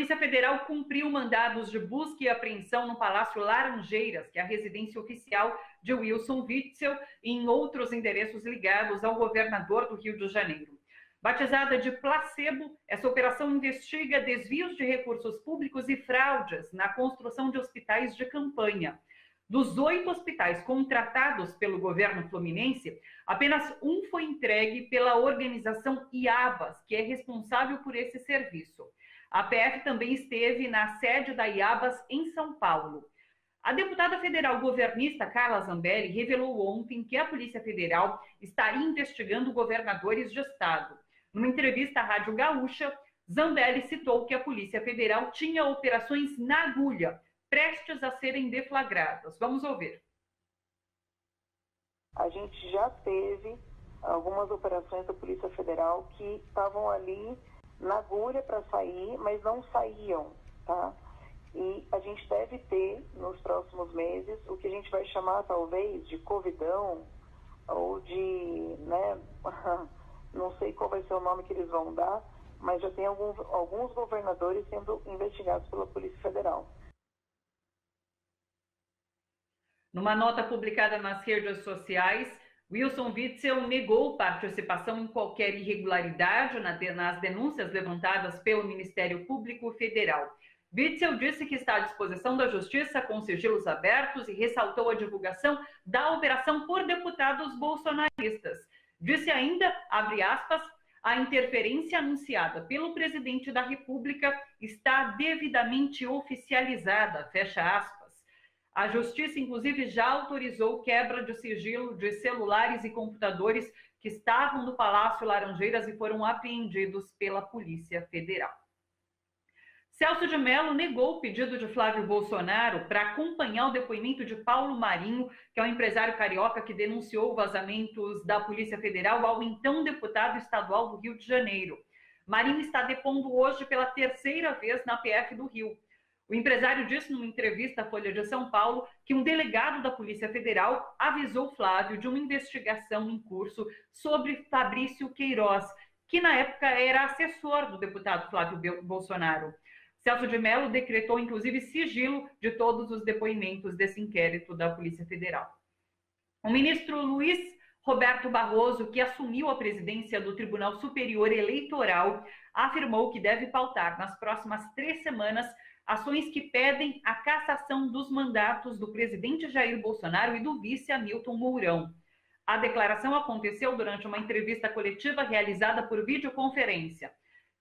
Polícia Federal cumpriu mandados de busca e apreensão no Palácio Laranjeiras, que é a residência oficial de Wilson Witzel, e em outros endereços ligados ao governador do Rio de Janeiro. Batizada de Placebo, essa operação investiga desvios de recursos públicos e fraudes na construção de hospitais de campanha. Dos 8 hospitais contratados pelo governo fluminense, apenas um foi entregue pela organização IABAS, que é responsável por esse serviço. A PF também esteve na sede da IABAS em São Paulo. A deputada federal governista Carla Zambelli revelou ontem que a Polícia Federal estaria investigando governadores de estado. Numa entrevista à Rádio Gaúcha, Zambelli citou que a Polícia Federal tinha operações na agulha, prestes a serem deflagradas. Vamos ouvir. A gente já teve algumas operações da Polícia Federal que estavam ali na agulha para sair, mas não saíam, tá? E a gente deve ter, nos próximos meses, o que a gente vai chamar, talvez, de covidão, ou de, né, não sei qual vai ser o nome que eles vão dar, mas já tem alguns governadores sendo investigados pela Polícia Federal. Numa nota publicada nas redes sociais, Wilson Witzel negou participação em qualquer irregularidade nas denúncias levantadas pelo Ministério Público Federal. Witzel disse que está à disposição da Justiça com sigilos abertos e ressaltou a divulgação da operação por deputados bolsonaristas. Disse ainda, abre aspas, a interferência anunciada pelo presidente da República está devidamente oficializada, fecha aspas. A Justiça, inclusive, já autorizou quebra de sigilo de celulares e computadores que estavam no Palácio Laranjeiras e foram apreendidos pela Polícia Federal. Celso de Mello negou o pedido de Flávio Bolsonaro para acompanhar o depoimento de Paulo Marinho, que é um empresário carioca que denunciou vazamentos da Polícia Federal ao então deputado estadual do Rio de Janeiro. Marinho está depondo hoje pela 3ª vez na PF do Rio. O empresário disse numa entrevista à Folha de São Paulo que um delegado da Polícia Federal avisou Flávio de uma investigação em curso sobre Fabrício Queiroz, que na época era assessor do deputado Flávio Bolsonaro. Celso de Mello decretou, inclusive, sigilo de todos os depoimentos desse inquérito da Polícia Federal. O ministro Luiz Roberto Barroso, que assumiu a presidência do Tribunal Superior Eleitoral, afirmou que deve pautar nas próximas 3 semanas ações que pedem a cassação dos mandatos do presidente Jair Bolsonaro e do vice Hamilton Mourão. A declaração aconteceu durante uma entrevista coletiva realizada por videoconferência.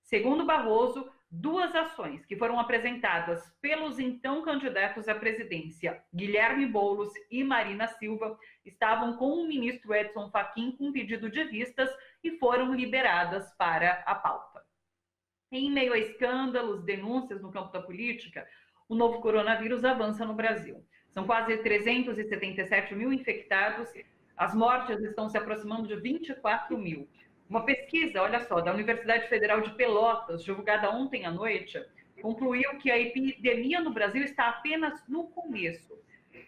Segundo Barroso, 2 ações que foram apresentadas pelos então candidatos à presidência, Guilherme Boulos e Marina Silva, estavam com o ministro Edson Fachin com pedido de vistas e foram liberadas para a pauta. Em meio a escândalos, denúncias no campo da política, o novo coronavírus avança no Brasil. São quase 377 mil infectados, as mortes estão se aproximando de 24 mil. Uma pesquisa, olha só, da Universidade Federal de Pelotas, divulgada ontem à noite, concluiu que a epidemia no Brasil está apenas no começo.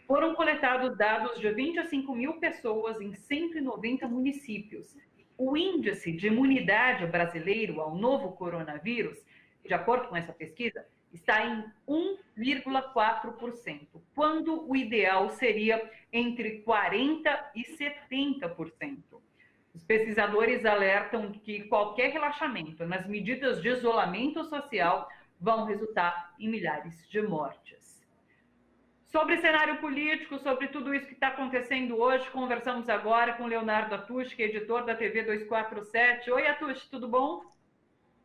Foram coletados dados de 25 mil pessoas em 190 municípios. O índice de imunidade brasileiro ao novo coronavírus, de acordo com essa pesquisa, está em 1,4%, quando o ideal seria entre 40% e 70%. Os pesquisadores alertam que qualquer relaxamento nas medidas de isolamento social vão resultar em milhares de mortes. Sobre cenário político, sobre tudo isso que está acontecendo hoje, conversamos agora com Leonardo Atush, que é editor da TV 247. Oi, Atush, tudo bom?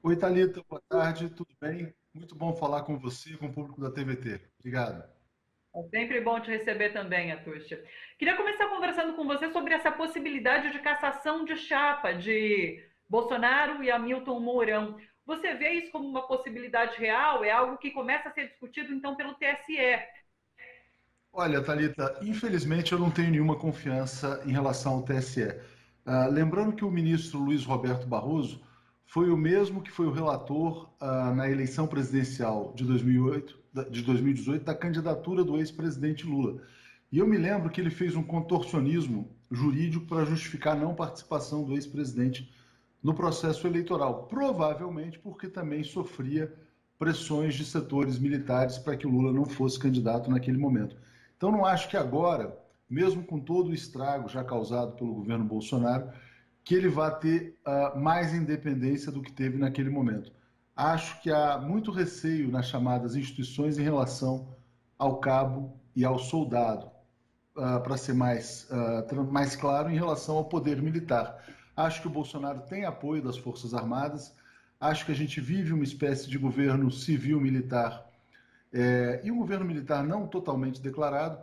Oi, Thalita, boa tarde, tudo bem? Muito bom falar com você e com o público da TVT. Obrigado. É sempre bom te receber também, Atush. Queria começar conversando com você sobre essa possibilidade de cassação de chapa de Bolsonaro e Hamilton Mourão. Você vê isso como uma possibilidade real? É algo que começa a ser discutido, então, pelo TSE? Olha, Thalita, infelizmente eu não tenho nenhuma confiança em relação ao TSE. Lembrando que o ministro Luiz Roberto Barroso foi o mesmo que foi o relator na eleição presidencial de 2018 da candidatura do ex-presidente Lula. E eu me lembro que ele fez um contorcionismo jurídico para justificar a não participação do ex-presidente no processo eleitoral, provavelmente porque também sofria pressões de setores militares para que o Lula não fosse candidato naquele momento. Então, não acho que agora, mesmo com todo o estrago já causado pelo governo Bolsonaro, que ele vá ter mais independência do que teve naquele momento. Acho que há muito receio nas chamadas instituições em relação ao cabo e ao soldado, para ser mais claro, em relação ao poder militar. Acho que o Bolsonaro tem apoio das Forças Armadas, acho que a gente vive uma espécie de governo civil-militar e um governo militar não totalmente declarado.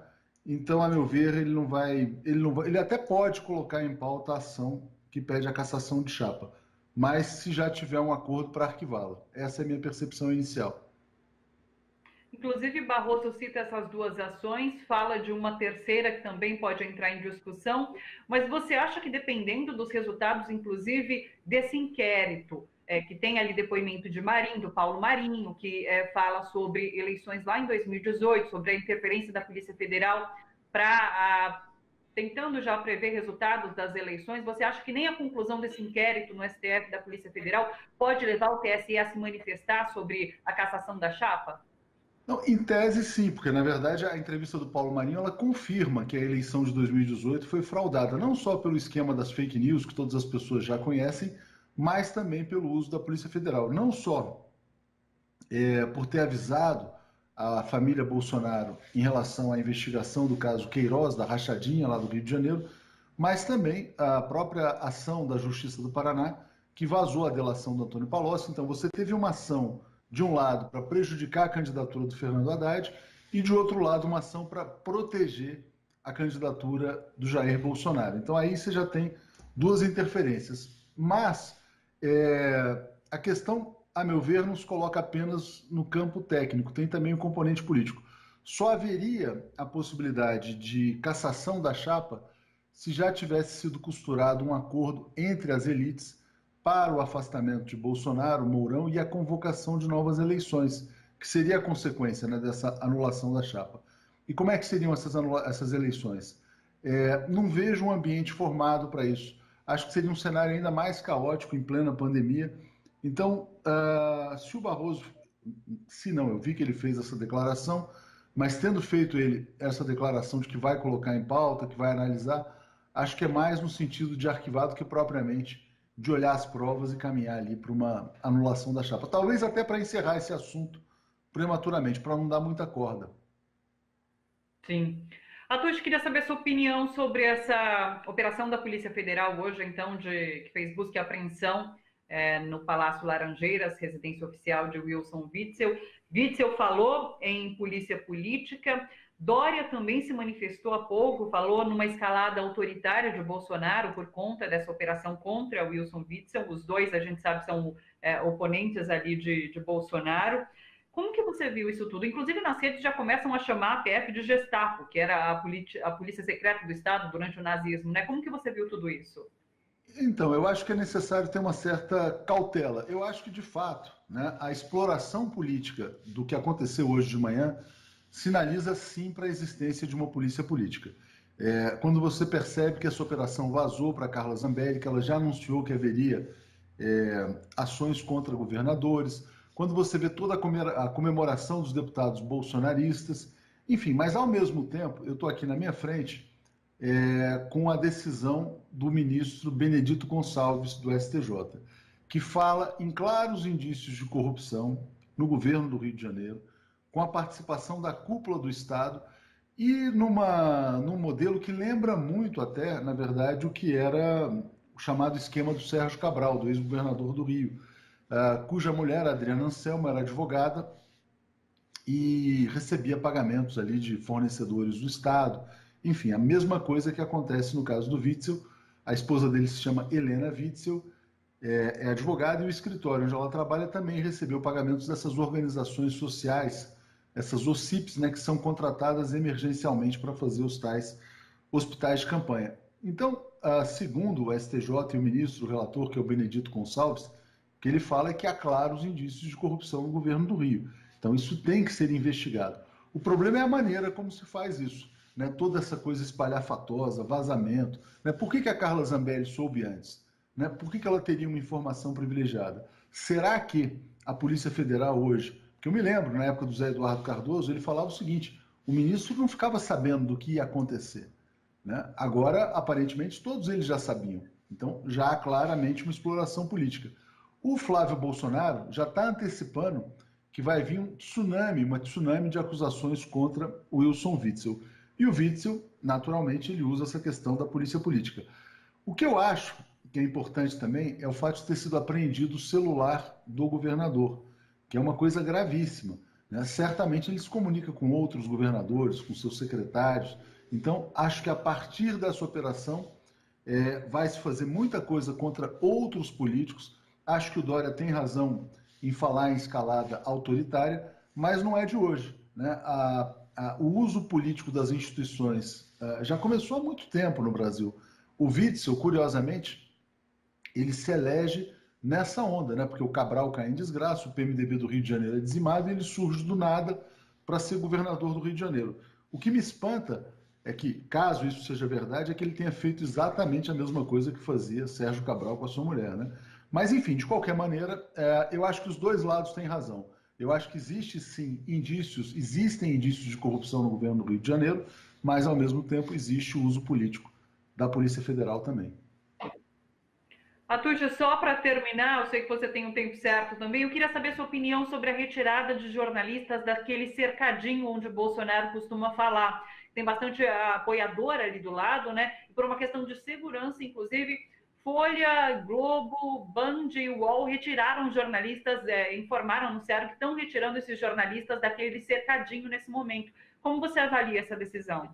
Então, a meu ver, ele até pode colocar em pauta a ação que pede a cassação de chapa, mas se já tiver um acordo para arquivá-la. Essa é a minha percepção inicial. Inclusive, Barroso cita essas duas ações, fala de uma terceira que também pode entrar em discussão, mas você acha que dependendo dos resultados, inclusive, desse inquérito, que tem ali depoimento de Marinho, do Paulo Marinho, que fala sobre eleições lá em 2018, sobre a interferência da Polícia Federal tentando já prever resultados das eleições, você acha que nem a conclusão desse inquérito no STF da Polícia Federal pode levar o TSE a se manifestar sobre a cassação da chapa? Não, em tese, sim, porque, na verdade, a entrevista do Paulo Marinho ela confirma que a eleição de 2018 foi fraudada, não só pelo esquema das fake news, que todas as pessoas já conhecem, mas também pelo uso da Polícia Federal. Não só por ter avisado a família Bolsonaro em relação à investigação do caso Queiroz, da rachadinha lá do Rio de Janeiro, mas também a própria ação da Justiça do Paraná, que vazou a delação do Antônio Palocci. Então, você teve uma ação de um lado para prejudicar a candidatura do Fernando Haddad e de outro lado uma ação para proteger a candidatura do Jair Bolsonaro. Então aí você já tem duas interferências. Mas a questão, a meu ver, nos coloca apenas no campo técnico, tem também o componente político. Só haveria a possibilidade de cassação da chapa se já tivesse sido costurado um acordo entre as elites para o afastamento de Bolsonaro, Mourão e a convocação de novas eleições, que seria a consequência, né, dessa anulação da chapa. E como é que seriam essas eleições? Não vejo um ambiente formado para isso. Acho que seria um cenário ainda mais caótico em plena pandemia. Então, se o Barroso, se não, eu vi que ele fez essa declaração, mas tendo feito ele essa declaração de que vai colocar em pauta, que vai analisar, acho que é mais no sentido de arquivado que propriamente de olhar as provas e caminhar ali para uma anulação da chapa. Talvez até para encerrar esse assunto prematuramente, para não dar muita corda. Sim. Atush, queria saber a sua opinião sobre essa operação da Polícia Federal hoje, então, que fez busca e apreensão no Palácio Laranjeiras, residência oficial de Wilson Witzel. Witzel falou em polícia política. Dória também se manifestou há pouco, falou numa escalada autoritária de Bolsonaro por conta dessa operação contra Wilson Witzel. Os dois, a gente sabe, são oponentes ali de Bolsonaro. Como que você viu isso tudo? Inclusive, nas redes já começam a chamar a PF de Gestapo, que era a polícia secreta do Estado durante o nazismo, né? Como que você viu tudo isso? Então, eu acho que é necessário ter uma certa cautela. Eu acho que, de fato, né, a exploração política do que aconteceu hoje de manhã sinaliza, sim, para a existência de uma polícia política. Quando você percebe que essa operação vazou para Carla Zambelli, que ela já anunciou que haveria ações contra governadores, quando você vê toda a comemoração dos deputados bolsonaristas, enfim, mas ao mesmo tempo, eu estou aqui na minha frente com a decisão do ministro Benedito Gonçalves, do STJ, que fala em claros indícios de corrupção no governo do Rio de Janeiro, com a participação da cúpula do Estado e num modelo que lembra muito até, na verdade, o que era o chamado esquema do Sérgio Cabral, do ex-governador do Rio, cuja mulher, Adriana Anselmo, era advogada e recebia pagamentos ali de fornecedores do Estado. Enfim, a mesma coisa que acontece no caso do Witzel. A esposa dele se chama Helena Witzel, é advogada, e o escritório onde ela trabalha também recebeu pagamentos dessas organizações sociais, essas OCIPs, né, que são contratadas emergencialmente para fazer os tais hospitais de campanha. Então, segundo o STJ e o ministro, o relator, que é o Benedito Gonçalves, o que ele fala é que há claros indícios de corrupção no governo do Rio. Então, isso tem que ser investigado. O problema é a maneira como se faz isso, né? Toda essa coisa espalhafatosa, vazamento. Né? Por que a Carla Zambelli soube antes? Né? Por que ela teria uma informação privilegiada? Será que a Polícia Federal hoje Porque eu me lembro, na época do Zé Eduardo Cardoso, ele falava o seguinte: o ministro não ficava sabendo do que ia acontecer, né? Agora, aparentemente, todos eles já sabiam. Então, já há claramente uma exploração política. O Flávio Bolsonaro já está antecipando que vai vir uma tsunami de acusações contra o Wilson Witzel. E o Witzel, naturalmente, ele usa essa questão da polícia política. O que eu acho que é importante também é o fato de ter sido apreendido o celular do governador, que é uma coisa gravíssima, né? Certamente ele se comunica com outros governadores, com seus secretários. Então, acho que a partir dessa operação vai se fazer muita coisa contra outros políticos. Acho que o Dória tem razão em falar em escalada autoritária, mas não é de hoje, né? O uso político das instituições já começou há muito tempo no Brasil. O Witzel, curiosamente, ele se elege nessa onda, né? Porque o Cabral cai em desgraça, o PMDB do Rio de Janeiro é dizimado e ele surge do nada para ser governador do Rio de Janeiro. O que me espanta é que, caso isso seja verdade, é que ele tenha feito exatamente a mesma coisa que fazia Sérgio Cabral com a sua mulher, né? Mas, enfim, de qualquer maneira, eu acho que os dois lados têm razão. Eu acho que existem indícios de corrupção no governo do Rio de Janeiro, mas, ao mesmo tempo, existe o uso político da Polícia Federal também. Atucha, só para terminar, eu sei que você tem um tempo certo também, eu queria saber sua opinião sobre a retirada de jornalistas daquele cercadinho onde Bolsonaro costuma falar. Tem bastante apoiador ali do lado, né? E por uma questão de segurança, inclusive, Folha, Globo, Band e UOL retiraram jornalistas, informaram, anunciaram que estão retirando esses jornalistas daquele cercadinho nesse momento. Como você avalia essa decisão?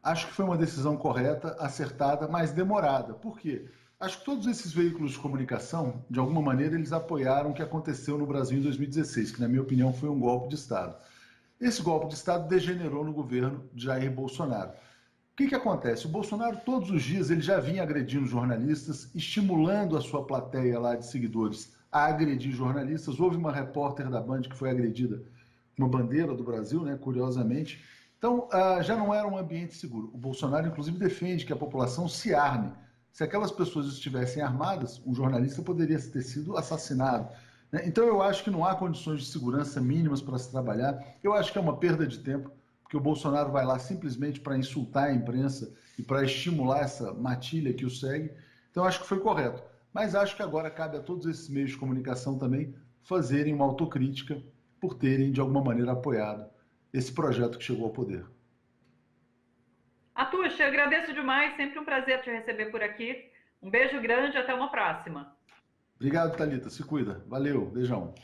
Acho que foi uma decisão correta, acertada, mas demorada. Por quê? Acho que todos esses veículos de comunicação, de alguma maneira, eles apoiaram o que aconteceu no Brasil em 2016, que, na minha opinião, foi um golpe de Estado. Esse golpe de Estado degenerou no governo de Jair Bolsonaro. O que acontece? O Bolsonaro, todos os dias, ele já vinha agredindo jornalistas, estimulando a sua plateia lá de seguidores a agredir jornalistas. Houve uma repórter da Band que foi agredida, uma bandeira do Brasil, né, curiosamente. Então, já não era um ambiente seguro. O Bolsonaro, inclusive, defende que a população se arme. Se aquelas pessoas estivessem armadas, um jornalista poderia ter sido assassinado. Então, eu acho que não há condições de segurança mínimas para se trabalhar. Eu acho que é uma perda de tempo, porque o Bolsonaro vai lá simplesmente para insultar a imprensa e para estimular essa matilha que o segue. Então, acho que foi correto. Mas acho que agora cabe a todos esses meios de comunicação também fazerem uma autocrítica por terem, de alguma maneira, apoiado esse projeto que chegou ao poder. Atucha, eu agradeço demais, sempre um prazer te receber por aqui. Um beijo grande, até uma próxima. Obrigado, Thalita. Se cuida. Valeu. Beijão.